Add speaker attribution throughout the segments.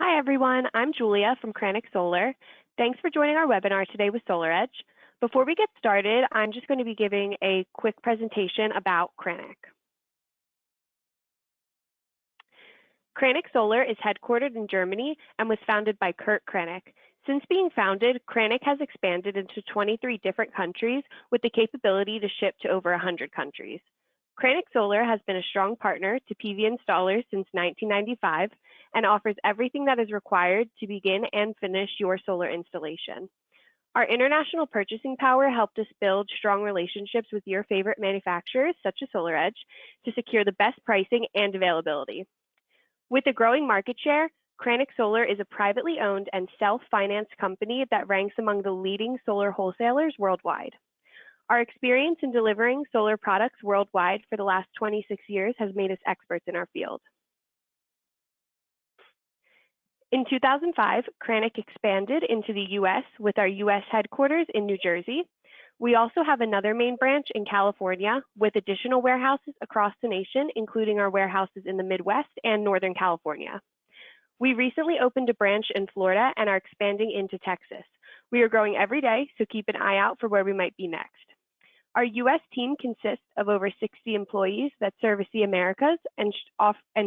Speaker 1: Hi everyone, I'm Julia from Krannich Solar. Thanks for joining our webinar today with SolarEdge. Before we get started, I'm just going to be giving a quick presentation about Krannich. Krannich Solar is headquartered in Germany and was founded by Kurt Krannich. Since being founded, Krannich has expanded into 23 different countries with the capability to ship to over 100 countries. Krannich Solar has been a strong partner to PV installers since 1995 and offers everything that is required to begin and finish your solar installation. Our international purchasing power helped us build strong relationships with your favorite manufacturers, such as SolarEdge, to secure the best pricing and availability. With a growing market share, Krannich Solar is a privately owned and self-financed company that ranks among the leading solar wholesalers worldwide. Our experience in delivering solar products worldwide for the last 26 years has made us experts in our field. In 2005, Krannich expanded into the US with our US headquarters in New Jersey. We also have another main branch in California with additional warehouses across the nation, including our warehouses in the Midwest and Northern California. We recently opened a branch in Florida and are expanding into Texas. We are growing every day, so keep an eye out for where we might be next. Our US team consists of over 60 employees that service the Americas and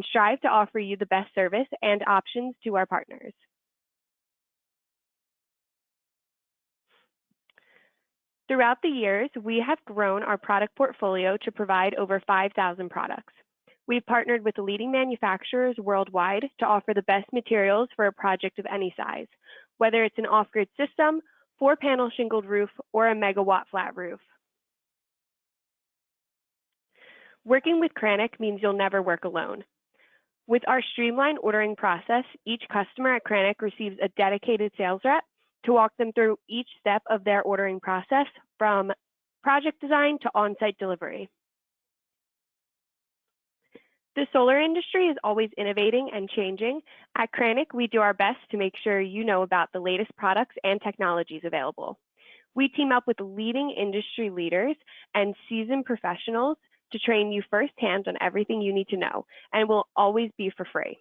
Speaker 1: strive to offer you the best service and options to our partners. Throughout the years, we have grown our product portfolio to provide over 5,000 products. We've partnered with leading manufacturers worldwide to offer the best materials for a project of any size, whether it's an off-grid system, 4-panel shingled roof, or a megawatt flat roof. Working with Krannich means you'll never work alone. With our streamlined ordering process, each customer at Krannich receives a dedicated sales rep to walk them through each step of their ordering process, from project design to on-site delivery. The solar industry is always innovating and changing. At Krannich, we do our best to make sure you know about the latest products and technologies available. We team up with leading industry leaders and seasoned professionals to train you firsthand on everything you need to know, and will always be for free.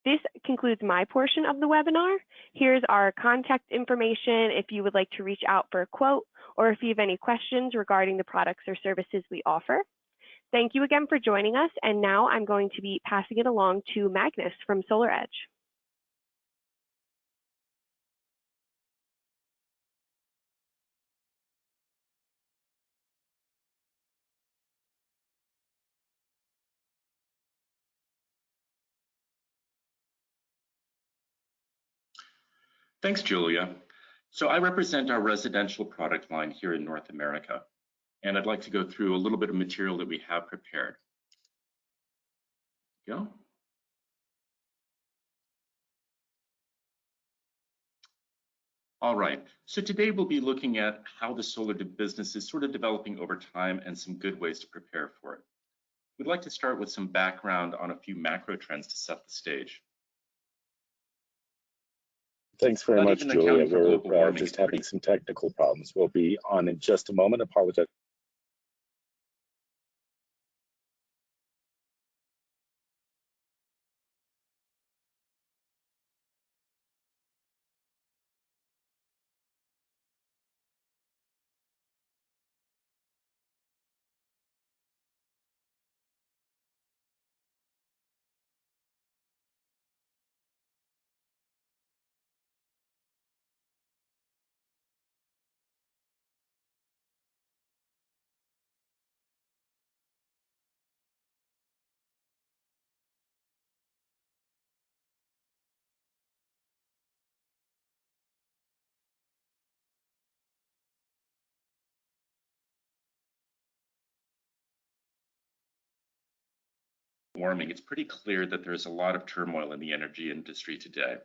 Speaker 1: This concludes my portion of the webinar. Here's our contact information if you would like to reach out for a quote, or if you have any questions regarding the products or services we offer. Thank you again for joining us, and now I'm going to be passing it along to Magnus from SolarEdge.
Speaker 2: Thanks, Julia. So I represent our residential product line here in North America, and I'd like to go through a little bit of material that we have prepared. Go. All right, so today we'll be looking at how the solar business is sort of developing over time and some good ways to prepare for it. We'd like to start with some background on a few macro trends to set the stage.
Speaker 3: Thanks very much, Julia. We're just having some technical problems. We'll be on in just a moment. Apologize.
Speaker 2: Warming, it's pretty clear that there's a lot of turmoil in the energy industry today.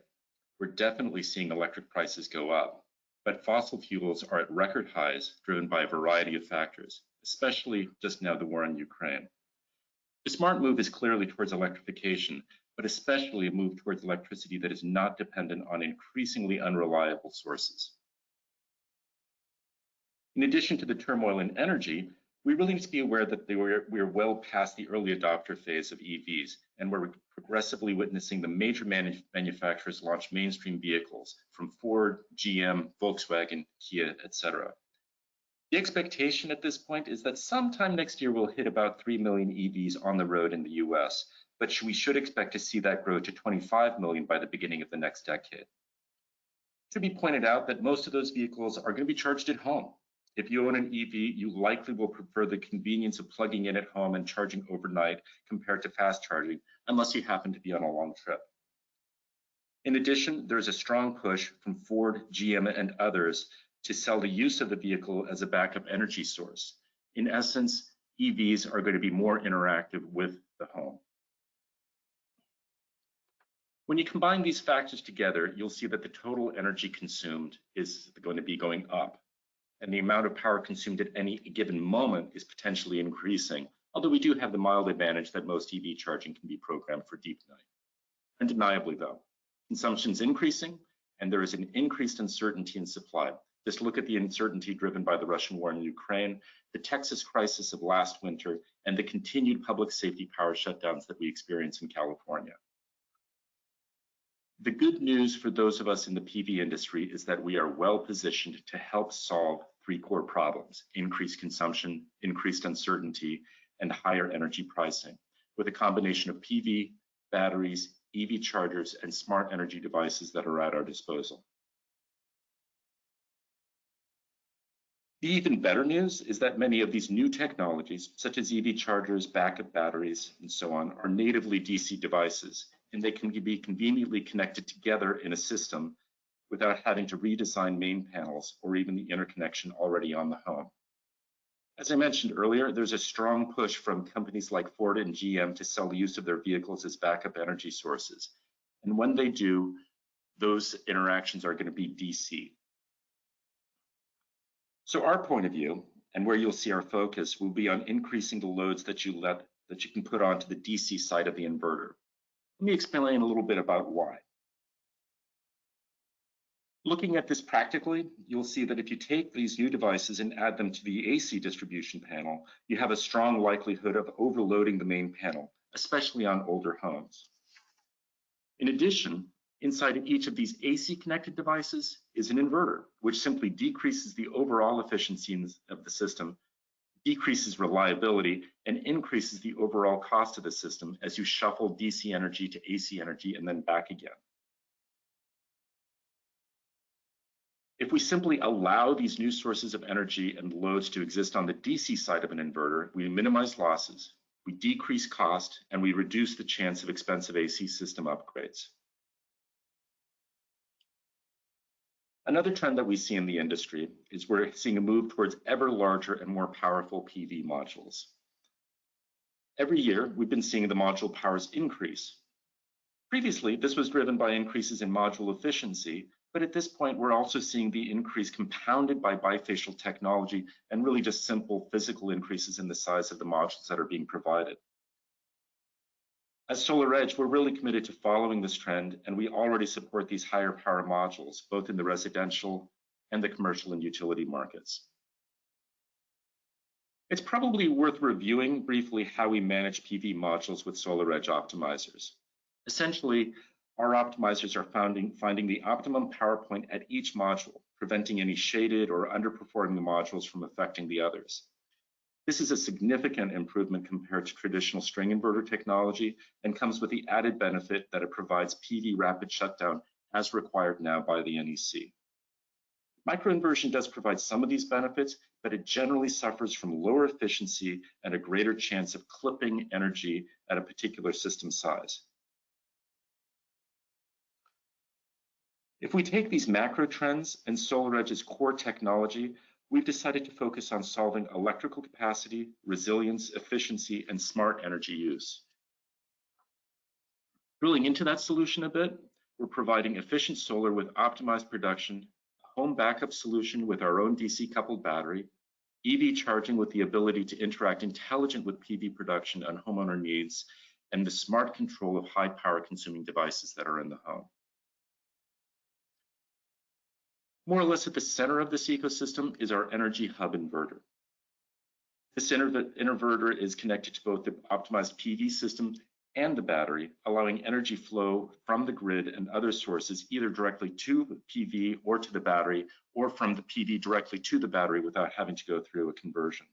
Speaker 2: We're definitely seeing electric prices go up, but fossil fuels are at record highs, driven by a variety of factors, especially just now the war in Ukraine. The smart move is clearly towards electrification, but especially a move towards electricity that is not dependent on increasingly unreliable sources. In addition to the turmoil in energy, We really need to be aware that we're well past the early adopter phase of EVs, and we're progressively witnessing the major manufacturers launch mainstream vehicles from Ford, GM, Volkswagen, Kia, etc. The expectation at this point is that sometime next year we'll hit about 3 million EVs on the road in the US, but we should expect to see that grow to 25 million by the beginning of the next decade. It should be pointed out that most of those vehicles are going to be charged at home. If you own an EV, you likely will prefer the convenience of plugging in at home and charging overnight compared to fast charging, unless you happen to be on a long trip. In addition, there's a strong push from Ford, GM, and others to sell the use of the vehicle as a backup energy source. In essence, EVs are going to be more interactive with the home. When you combine these factors together, you'll see that the total energy consumed is going to be going up, and the amount of power consumed at any given moment is potentially increasing, although we do have the mild advantage that most EV charging can be programmed for deep night. Undeniably though, consumption is increasing, and there is an increased uncertainty in supply. Just look at the uncertainty driven by the Russian war in Ukraine, the Texas crisis of last winter, and the continued public safety power shutdowns that we experience in California. The good news for those of us in the PV industry is that we are well positioned to help solve three core problems: increased consumption, increased uncertainty, and higher energy pricing, with a combination of PV, batteries, EV chargers, and smart energy devices that are at our disposal. The even better news is that many of these new technologies, such as EV chargers, backup batteries, and so on, are natively DC devices, and they can be conveniently connected together in a system without having to redesign main panels or even the interconnection already on the home. As I mentioned earlier, there's a strong push from companies like Ford and GM to sell the use of their vehicles as backup energy sources. And when they do, those interactions are going to be DC. So our point of view, and where you'll see our focus, will be on increasing the loads that you can put onto the DC side of the inverter. Let me explain a little bit about why. Looking at this practically, you'll see that if you take these new devices and add them to the AC distribution panel, you have a strong likelihood of overloading the main panel, especially on older homes. In addition, inside of each of these AC connected devices is an inverter, which simply decreases the overall efficiency of the system, decreases reliability, and increases the overall cost of the system as you shuffle DC energy to AC energy and then back again. If we simply allow these new sources of energy and loads to exist on the DC side of an inverter, we minimize losses, we decrease cost, and we reduce the chance of expensive AC system upgrades. Another trend that we see in the industry is we're seeing a move towards ever larger and more powerful PV modules. Every year, we've been seeing the module powers increase. Previously, this was driven by increases in module efficiency, but at this point, we're also seeing the increase compounded by bifacial technology and really just simple physical increases in the size of the modules that are being provided. As SolarEdge, we're really committed to following this trend, and we already support these higher power modules, both in the residential and the commercial and utility markets. It's probably worth reviewing briefly how we manage PV modules with SolarEdge optimizers. Essentially, our optimizers are finding the optimum power point at each module, preventing any shaded or underperforming modules from affecting the others. This is a significant improvement compared to traditional string inverter technology and comes with the added benefit that it provides PV rapid shutdown as required now by the NEC. Microinversion does provide some of these benefits, but it generally suffers from lower efficiency and a greater chance of clipping energy at a particular system size. If we take these macro trends and SolarEdge's core technology, we've decided to focus on solving electrical capacity, resilience, efficiency, and smart energy use. Drilling into that solution a bit, we're providing efficient solar with optimized production, a home backup solution with our own DC coupled battery, EV charging with the ability to interact intelligent with PV production on homeowner needs, and the smart control of high power consuming devices that are in the home. More or less at the center of this ecosystem is our Energy Hub inverter. This inverter is connected to both the optimized PV system and the battery, allowing energy flow from the grid and other sources either directly to PV or to the battery, or from the PV directly to the battery without having to go through a conversion.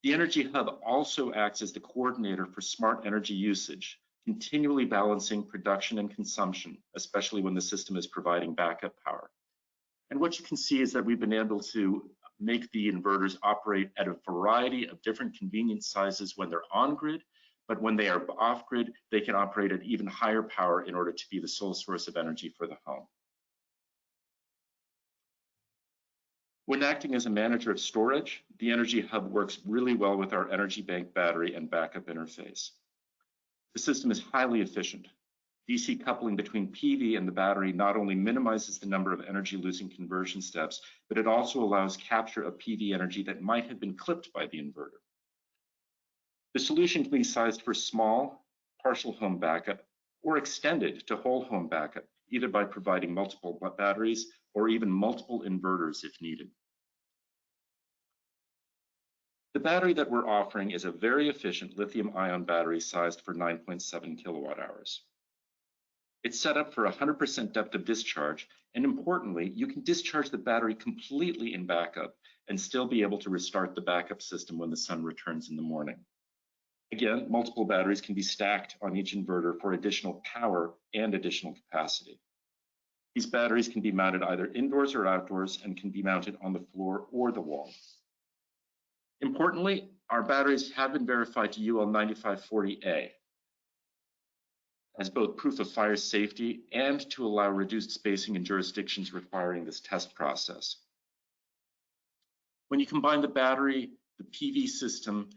Speaker 2: The Energy Hub also acts as the coordinator for smart energy usage, continually balancing production and consumption, especially when the system is providing backup power. And what you can see is that we've been able to make the inverters operate at a variety of different convenience sizes when they're on grid, but when they are off grid, they can operate at even higher power in order to be the sole source of energy for the home. When acting as a manager of storage, the Energy Hub works really well with our Energy Bank battery and backup interface. The system is highly efficient. DC coupling between PV and the battery not only minimizes the number of energy-losing conversion steps, but it also allows capture of PV energy that might have been clipped by the inverter. The solution can be sized for small, partial home backup, or extended to whole home backup, either by providing multiple batteries or even multiple inverters if needed. The battery that we're offering is a very efficient lithium-ion battery sized for 9.7 kilowatt hours. It's set up for 100% depth of discharge, and importantly, you can discharge the battery completely in backup and still be able to restart the backup system when the sun returns in the morning. Again, multiple batteries can be stacked on each inverter for additional power and additional capacity. These batteries can be mounted either indoors or outdoors and can be mounted on the floor or the wall. Importantly, our batteries have been verified to UL 9540A as both proof of fire safety and to allow reduced spacing in jurisdictions requiring this test process. When you combine the battery, the PV system,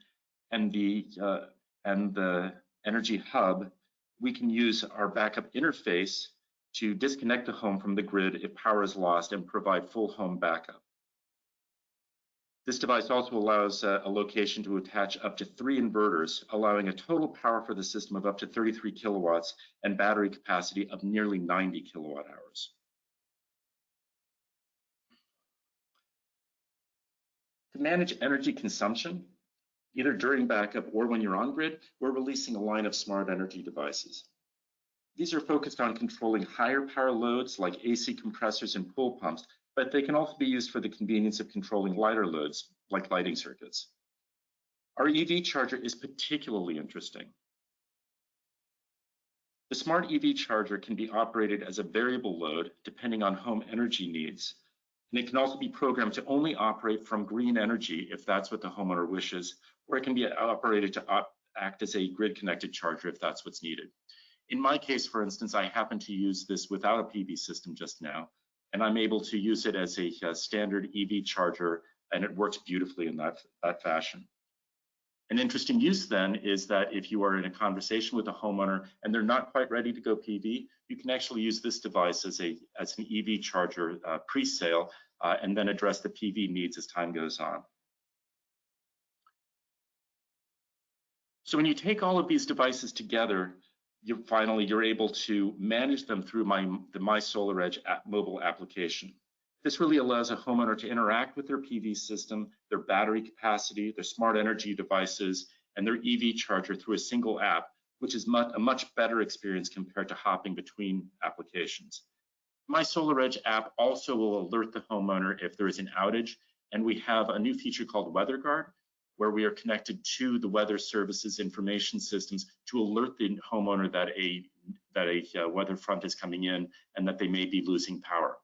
Speaker 2: and the Energy Hub, we can use our backup interface to disconnect the home from the grid if power is lost and provide full home backup. This device also allows a location to attach up to 3 inverters, allowing a total power for the system of up to 33 kilowatts and battery capacity of nearly 90 kilowatt hours. To manage energy consumption, either during backup or when you're on grid, we're releasing a line of smart energy devices. These are focused on controlling higher power loads like AC compressors and pool pumps, but they can also be used for the convenience of controlling lighter loads like lighting circuits. Our EV charger is particularly interesting. The smart EV charger can be operated as a variable load depending on home energy needs, and it can also be programmed to only operate from green energy if that's what the homeowner wishes, or it can be operated to act as a grid-connected charger if that's what's needed. In my case, for instance, I happen to use this without a PV system just now, and I'm able to use it as a standard EV charger, and it works beautifully in that fashion. An interesting use then is that if you are in a conversation with a homeowner and they're not quite ready to go PV, you can actually use this device as an EV charger pre-sale and then address the PV needs as time goes on. So when you take all of these devices together, you're able to manage them through the My SolarEdge mobile application. This really allows a homeowner to interact with their PV system, their battery capacity, their smart energy devices, and their EV charger through a single app, which is a much better experience compared to hopping between applications. My SolarEdge app also will alert the homeowner if there is an outage, and we have a new feature called Weather Guard, where we are connected to the weather services information systems to alert the homeowner that a weather front is coming in and that they may be losing power.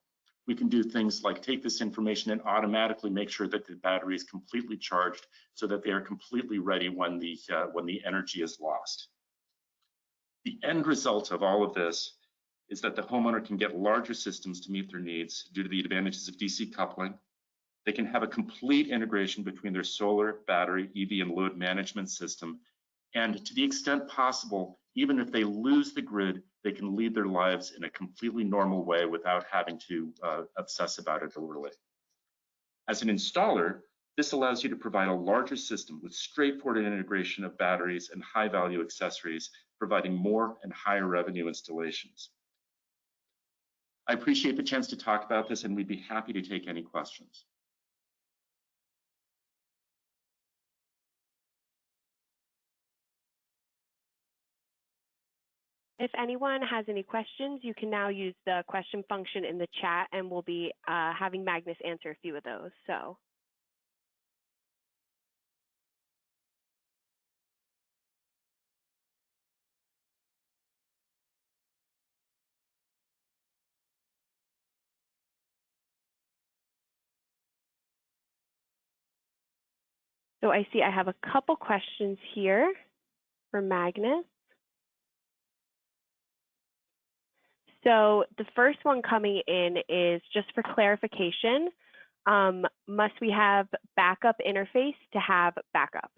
Speaker 2: We can do things like take this information and automatically make sure that the battery is completely charged so that they are completely ready when the energy is lost. The end result of all of this is that the homeowner can get larger systems to meet their needs due to the advantages of DC coupling. They can have a complete integration between their solar, battery, EV, and load management system. And to the extent possible, even if they lose the grid, they can lead their lives in a completely normal way without having to obsess about it overly. As an installer, this allows you to provide a larger system with straightforward integration of batteries and high-value accessories, providing more and higher revenue installations. I appreciate the chance to talk about this, and we'd be happy to take any questions.
Speaker 1: If anyone has any questions, you can now use the question function in the chat, and we'll be having Magnus answer a few of those. So I see I have a couple questions here for Magnus. So the first one coming in is just for clarification. Must we have backup interface to have backup?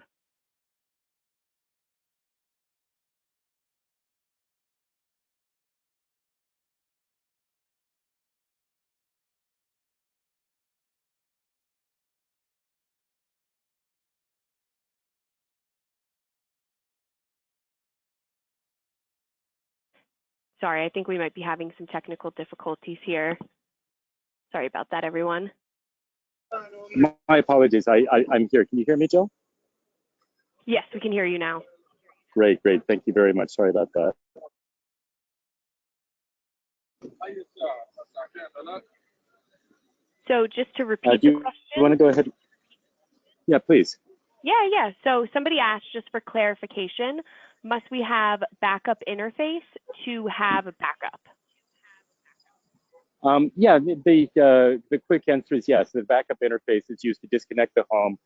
Speaker 1: Sorry, I think we might be having some technical difficulties here. Sorry about that, everyone.
Speaker 3: My apologies. I'm here. Can you hear me, Jill?
Speaker 1: Yes, we can hear you now.
Speaker 3: Great, great. Thank you very much. Sorry about that.
Speaker 1: So just to repeat the question.
Speaker 3: You want to go ahead? Yeah, please.
Speaker 1: Yeah. So somebody asked, just for clarification, must we have backup interface to have a backup?
Speaker 3: Yeah, the quick answer is yes. The backup interface is used to disconnect the home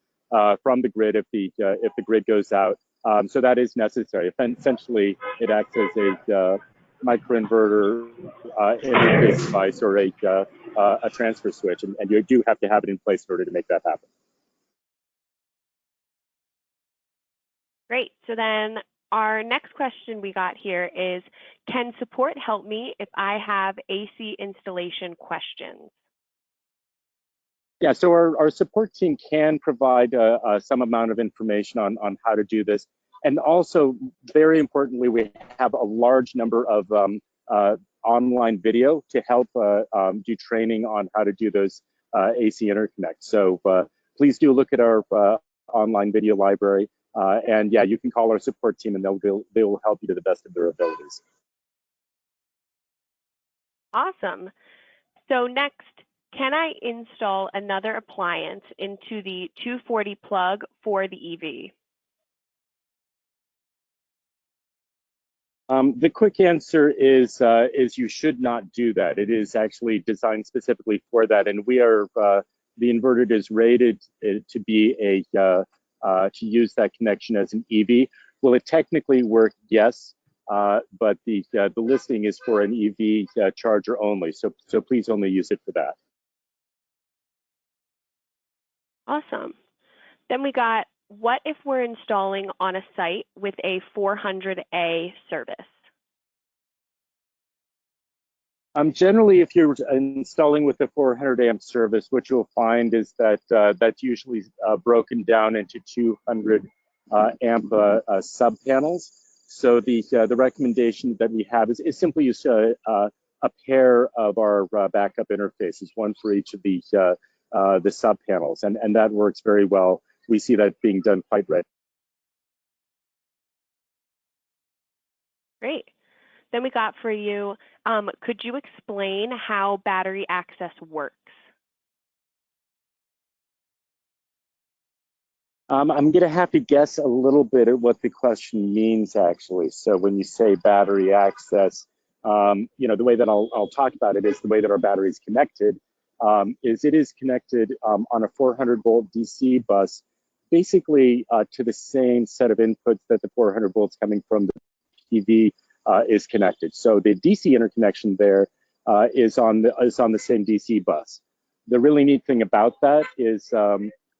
Speaker 3: from the grid if the grid goes out. So that is necessary. Essentially, it acts as a microinverter interface device or a transfer switch, and you do have to have it in place in order to make that happen.
Speaker 1: Great. So then our next question we got here is, can support help me if I have AC installation questions?
Speaker 3: Yeah, so our support team can provide some amount of information on how to do this. And also, very importantly, we have a large number of online video to help do training on how to do those AC interconnects. So please do look at our online video library. And yeah, you can call our support team and they will help you to the best of their abilities.
Speaker 1: Awesome. So next, can I install another appliance into the 240 plug for the EV?
Speaker 3: The quick answer is you should not do that. It is actually designed specifically for that, and we are the inverter is rated to be to use that connection as an EV. Will it technically work? Yes, but the listing is for an EV charger only. So please only use it for that.
Speaker 1: Awesome. Then we got, what if we're installing on a site with a 400A service?
Speaker 3: Generally, if you're installing with a 400 amp service, what you'll find is that that's usually broken down into 200 amp sub panels. So the recommendation that we have is simply use a pair of our backup interfaces, one for each of the sub panels, and that works very well. We see that being done quite right.
Speaker 1: Great. Then we got for you, could you explain how battery access works?
Speaker 3: I'm going to have to guess a little bit at what the question means, actually. So when you say battery access, the way that I'll talk about it is the way that our battery is connected. It is connected on a 400 volt DC bus, basically to the same set of inputs that the 400 volts coming from the PV is connected. So the DC interconnection there is on the same DC bus. The really neat thing about that is,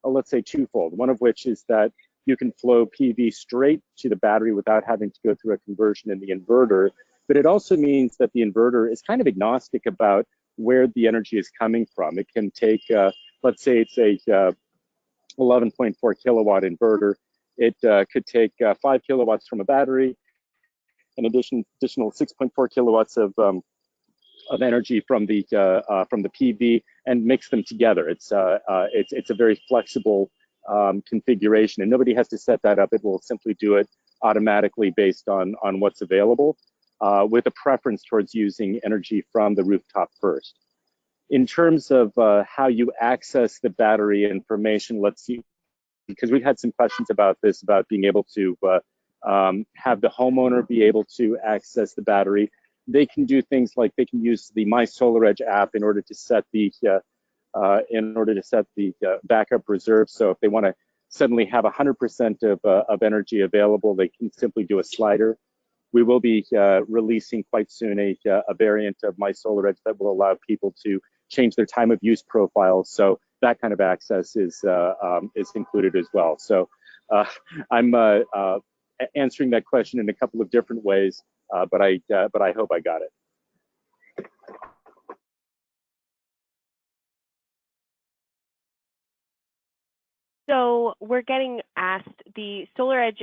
Speaker 3: let's say twofold. One of which is that you can flow PV straight to the battery without having to go through a conversion in the inverter. But it also means that the inverter is kind of agnostic about where the energy is coming from. It can take, let's say it's a 11.4 kilowatt inverter. It could take 5 kilowatts from a battery, in additional 6.4 kilowatts of energy from the PV, and mix them together. It's a very flexible configuration, and nobody has to set that up. It will simply do it automatically based on what's available. with a preference towards using energy from the rooftop first. In terms of how you access the battery information, let's see, because we've had some questions about this, about being able to have the homeowner be able to access the battery. They can do things like they can use the My SolarEdge app in order to set the backup reserve. So if they want to suddenly have 100% of energy available, they can simply do a slider. We will be releasing quite soon a variant of My SolarEdge that will allow people to change their time of use profiles. So that kind of access is included as well. So I'm answering that question in a couple of different ways, but I hope I got it.
Speaker 1: So we're getting asked, the SolarEdge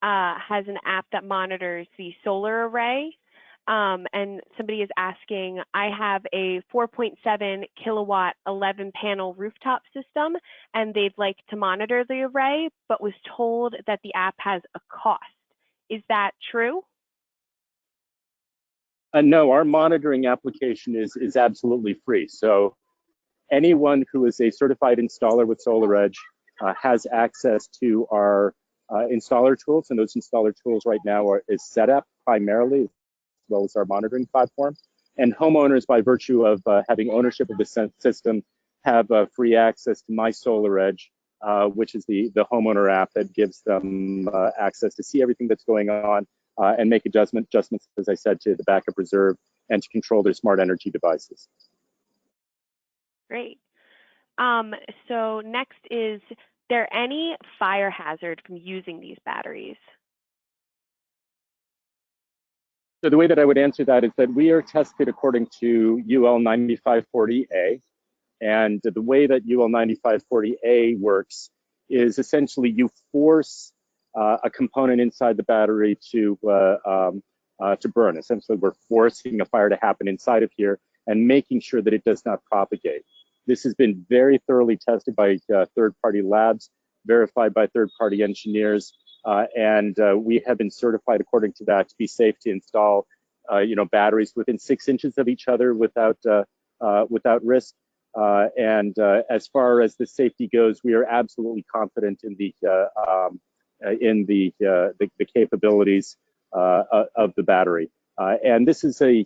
Speaker 1: has an app that monitors the solar array. And somebody is asking, I have a 4.7 kilowatt 11 panel rooftop system, and they'd like to monitor the array, but was told that the app has a cost. Is that true?
Speaker 3: No, our monitoring application is absolutely free. So anyone who is a certified installer with SolarEdge has access to our installer tools, and those installer tools right now is setup primarily, as well as our monitoring platform. And homeowners, by virtue of having ownership of the system, have free access to My SolarEdge, which is the homeowner app that gives them access to see everything that's going on and make adjustments, as I said, to the backup reserve and to control their smart energy devices.
Speaker 1: Great. So next, is there any fire hazard from using these batteries?
Speaker 3: So the way that I would answer that is that we are tested according to UL 9540A. And the way that UL 9540A works is essentially you force a component inside the battery to burn. Essentially, we're forcing a fire to happen inside of here and making sure that it does not propagate. This has been very thoroughly tested by third-party labs, verified by third-party engineers, and we have been certified according to that to be safe to install, batteries within 6 inches of each other without risk. As far as the safety goes, we are absolutely confident in the capabilities of the battery. And this is a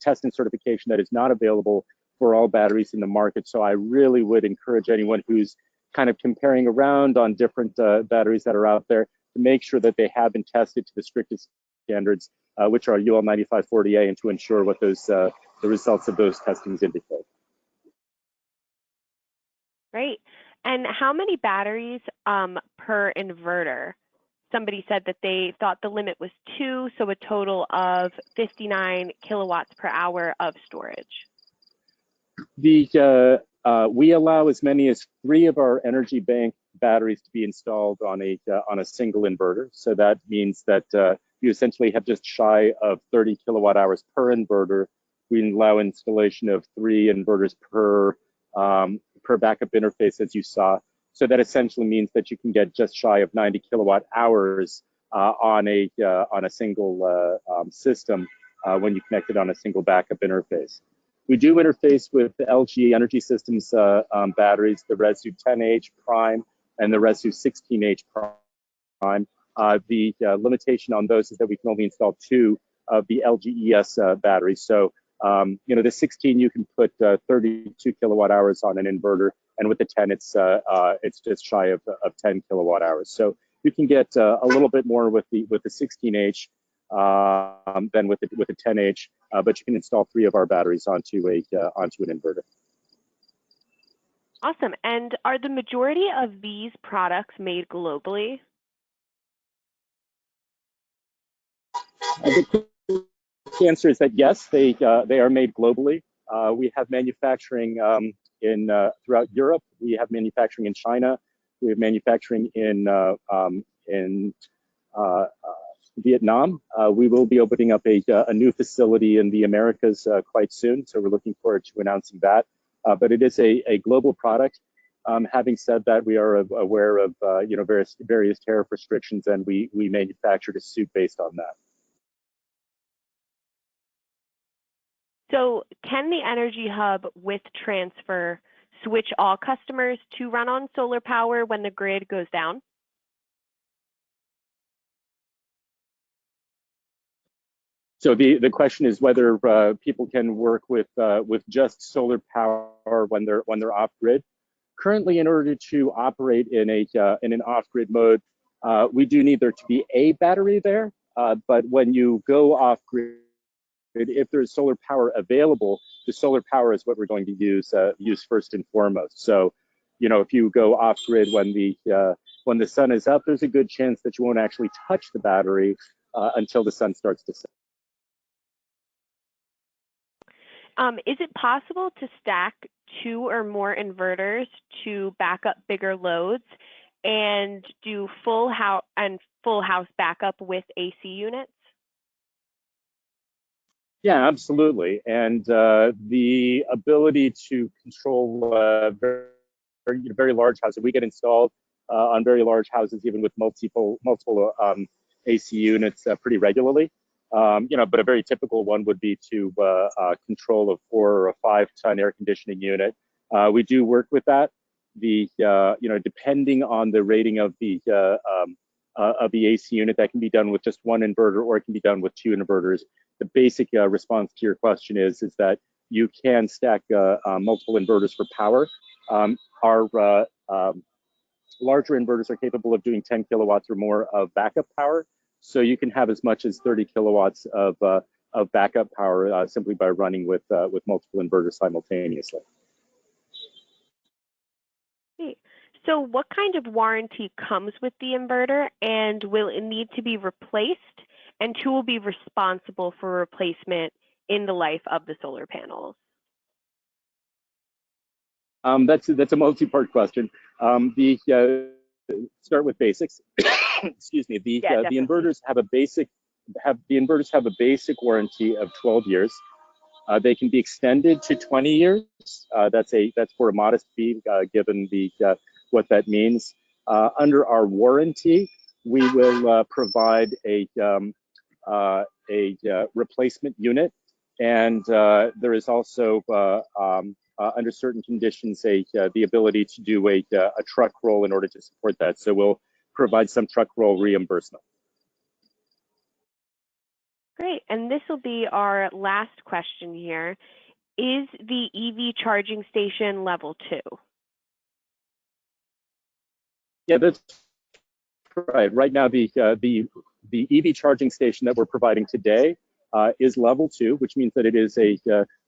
Speaker 3: test and certification that is not available for all batteries in the market. So I really would encourage anyone who's kind of comparing around on different batteries that are out there to make sure that they have been tested to the strictest standards, which are UL 9540A, and to ensure what those the results of those testings indicate.
Speaker 1: Great. And how many batteries per inverter? Somebody said that they thought the limit was 2, so a total of 59 kilowatts per hour of storage.
Speaker 3: We allow as many as 3 of our energy bank batteries to be installed on a single inverter. So that means that you essentially have just shy of 30 kilowatt hours per inverter. We allow installation of 3 inverters per backup interface, as you saw. So that essentially means that you can get just shy of 90 kilowatt hours on a single system when you connect it on a single backup interface. We do interface with the LG Energy Systems batteries, the Resu 10H Prime and the Resu 16H Prime. The limitation on those is that we can only install 2 of the LGES batteries. So, the 16, you can put 32 kilowatt hours on an inverter, and with the 10, it's just shy of 10 kilowatt hours. So you can get a little bit more with the 16H than with the 10H, but you can install 3 of our batteries onto an inverter.
Speaker 1: Awesome. And are the majority of these products made globally?
Speaker 3: The answer is that yes, they are made globally. We have manufacturing throughout Europe. We have manufacturing in China. We have manufacturing in Vietnam. We will be opening up a new facility in the Americas quite soon, so we're looking forward to announcing that. But it is a global product. Having said that, we are aware of various tariff restrictions, and we manufacture to suit based on that.
Speaker 1: So can the Energy Hub with transfer switch all customers to run on solar power when the grid goes down?
Speaker 3: So the question is whether people can work with just solar power when they're off grid. Currently, in order to operate in an off grid mode, we do need there to be a battery there. But when you go off grid, if there's solar power available, the solar power is what we're going to use first and foremost. So, you know, if you go off grid when the sun is up, there's a good chance that you won't actually touch the battery until the sun starts to set.
Speaker 1: Is it possible to stack 2 or more inverters to back up bigger loads and do full house backup with AC units?
Speaker 3: Yeah, absolutely. And the ability to control very large houses, we get installed on very large houses, even with multiple AC units pretty regularly. You know, but a very typical one would be to control a 4 or a 5 ton air conditioning unit. We do work with that. You know, depending on the rating of the AC unit, that can be done with just 1 inverter, or it can be done with 2 inverters. The basic response to your question is that you can stack multiple inverters for power. Our larger inverters are capable of doing 10 kilowatts or more of backup power. So you can have as much as 30 kilowatts of backup power simply by running with multiple inverters simultaneously.
Speaker 1: Great. So what kind of warranty comes with the inverter, and will it need to be replaced? And who will be responsible for replacement in the life of the solar panels?
Speaker 3: That's a multi-part question. Start with basics. Excuse me. The inverters have a basic warranty of 12 years. They can be extended to 20 years. That's for a modest fee, given what that means. Under our warranty, we will provide a replacement unit, and there is also under certain conditions the ability to do a truck roll in order to support that. So we'll provide some truck roll reimbursement.
Speaker 1: Great, and this will be our last question here. Is the EV charging station level 2?
Speaker 3: Yeah, that's right. Right now, the EV charging station that we're providing today is level 2, which means that it is a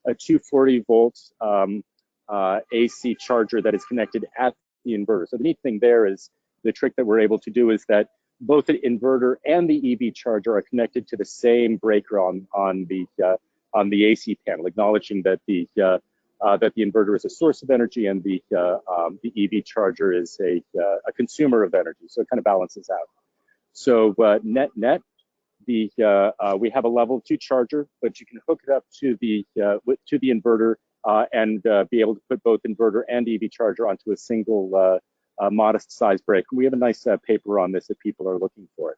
Speaker 3: 240 volt AC charger that is connected at the inverter. So the neat thing there is the trick that we're able to do is that both the inverter and the EV charger are connected to the same breaker on the AC panel, acknowledging that the inverter is a source of energy and the EV charger is a consumer of energy. So it kind of balances out. So net, we have a level 2 charger, but you can hook it up to the inverter and be able to put both inverter and EV charger onto a single modest size breaker. We have a nice paper on this if people are looking for it.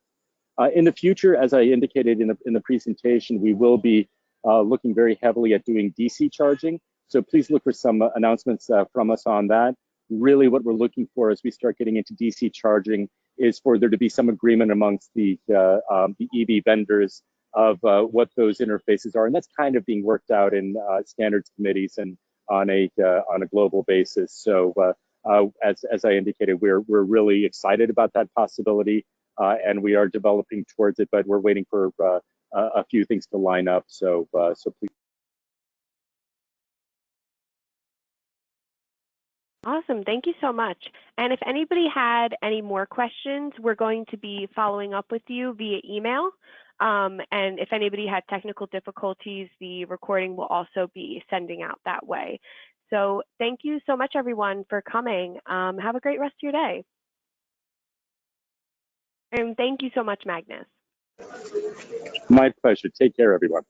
Speaker 3: In the future, as I indicated in the presentation, we will be looking very heavily at doing DC charging. So please look for some announcements from us on that. Really what we're looking for as we start getting into DC charging is for there to be some agreement amongst the EV vendors of what those interfaces are. And that's kind of being worked out in standards committees and on a global basis. So as I indicated, we're really excited about that possibility and we are developing towards it, but we're waiting for a few things to line up. So please.
Speaker 1: Awesome, thank you so much. And if anybody had any more questions, we're going to be following up with you via email. And if anybody had technical difficulties, the recording will also be sending out that way. So thank you so much, everyone, for coming. Have a great rest of your day. And thank you so much, Magnus.
Speaker 3: My pleasure. Take care, everyone.